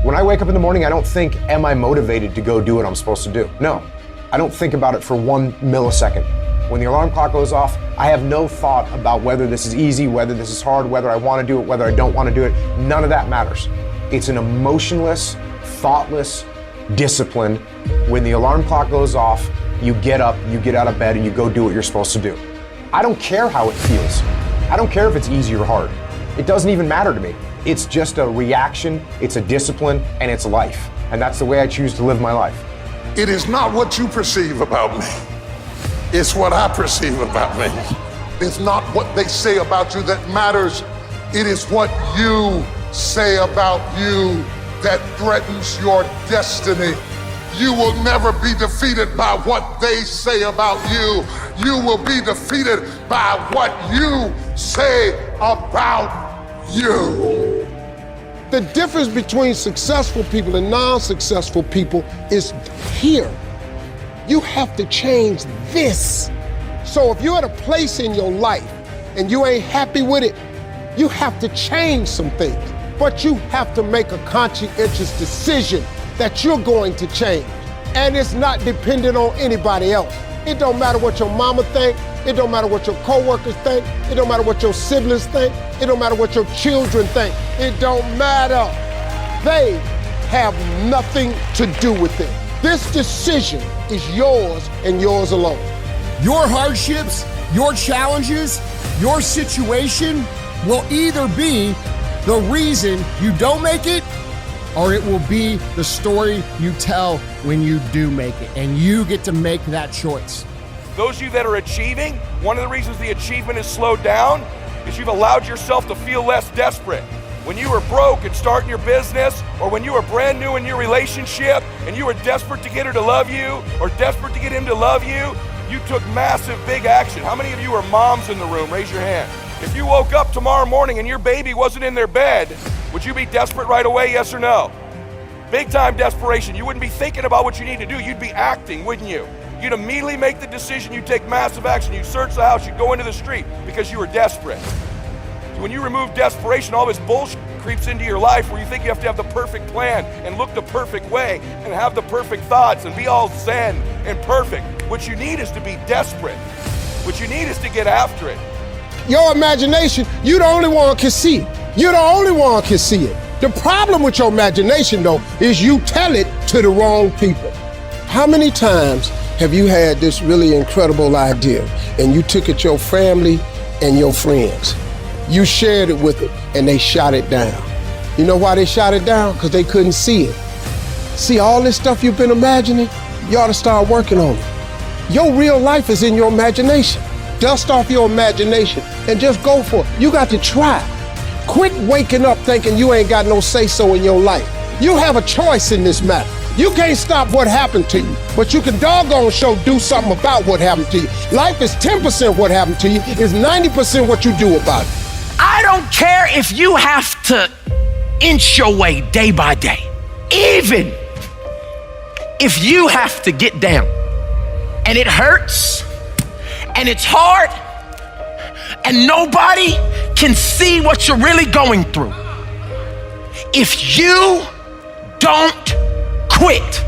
When I wake up in the morning, I don't think, am I motivated to go do what I'm supposed to do? No, I don't think about it for 1 millisecond. When the alarm clock goes off, I have no thought about whether this is easy, whether this is hard, whether I want to do it, whether I don't want to do it. None of that matters. It's an emotionless, thoughtless discipline. When the alarm clock goes off, you get up, you get out of bed, and you go do what you're supposed to do. I don't care how it feels. I don't care if it's easy or hard. It doesn't even matter to me. It's just a reaction, it's a discipline, and it's life. And that's the way I choose to live my life. It is not what you perceive about me. It's what I perceive about me. It's not what they say about you that matters. It is what you say about you that threatens your destiny. You will never be defeated by what they say about you. You will be defeated by what you say about you. The difference between successful people and non-successful people is here. You have to change this. So if you're at a place in your life and you ain't happy with it, you have to change some things. But you have to make a conscientious decision that you're going to change. And it's not dependent on anybody else. It don't matter what your mama think. It don't matter what your coworkers think. It don't matter what your siblings think. It don't matter what your children think. It don't matter. They have nothing to do with it. This decision is yours and yours alone. Your hardships, your challenges, your situation will either be the reason you don't make it, or it will be the story you tell when you do make it. And you get to make that choice. Those of you that are achieving, one of the reasons the achievement is slowed down is you've allowed yourself to feel less desperate. When you were broke and starting your business, or when you were brand new in your relationship and you were desperate to get her to love you or desperate to get him to love you, you took massive big action. How many of you are moms in the room? Raise your hand. If you woke up tomorrow morning and your baby wasn't in their bed, would you be desperate right away, yes or no? Big time desperation. You wouldn't be thinking about what you need to do. You'd be acting, wouldn't you? You'd immediately make the decision. You'd take massive action. You'd search the house. You'd go into the street because you were desperate. So when you remove desperation, all this bullshit creeps into your life where you think you have to have the perfect plan and look the perfect way and have the perfect thoughts and be all zen and perfect. What you need is to be desperate. What you need is to get after it. Your imagination, you the only one can see it. You're the only one can see it. The problem with your imagination, though, is you tell it to the wrong people. How many times have you had this really incredible idea and you took it to your family and your friends? You shared it with them and they shot it down. You know why they shot it down? Because they couldn't see it. See, all this stuff you've been imagining, you ought to start working on it. Your real life is in your imagination. Dust off your imagination and just go for it. You got to try. Quit waking up thinking you ain't got no say-so in your life. You have a choice in this matter. You can't stop what happened to you, but you can doggone sure do something about what happened to you. Life is 10% what happened to you, it's 90% what you do about it. I don't care if you have to inch your way day by day, even if you have to get down and it hurts and it's hard and nobody can see what you're really going through. If you don't quit.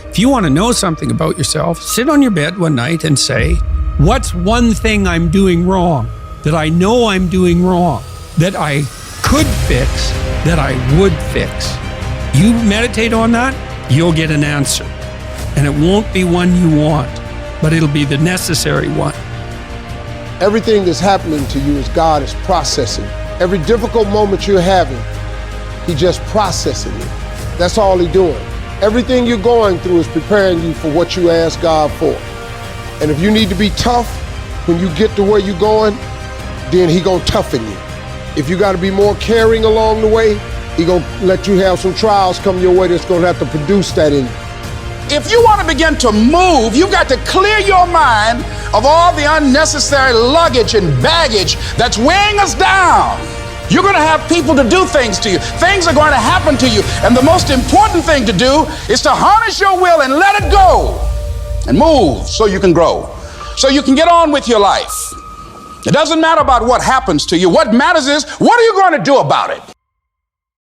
If you want to know something about yourself, sit on your bed one night and say, what's one thing I'm doing wrong, that I know I'm doing wrong, that I could fix, that I would fix? You meditate on that, you'll get an answer. And it won't be one you want, but it'll be the necessary one. Everything that's happening to you is God is processing. Every difficult moment you're having, He's just processing it. That's all He's doing. Everything you're going through is preparing you for what you ask God for. And if you need to be tough when you get to where you're going, then He gonna toughen you. If you gotta be more caring along the way, He gonna let you have some trials come your way that's gonna have to produce that in you. If you want to begin to move, you've got to clear your mind of all the unnecessary luggage and baggage that's weighing us down. You're going to have people to do things to you. Things are going to happen to you. And the most important thing to do is to harness your will and let it go and move so you can grow, so you can get on with your life. It doesn't matter about what happens to you. What matters is, what are you going to do about it?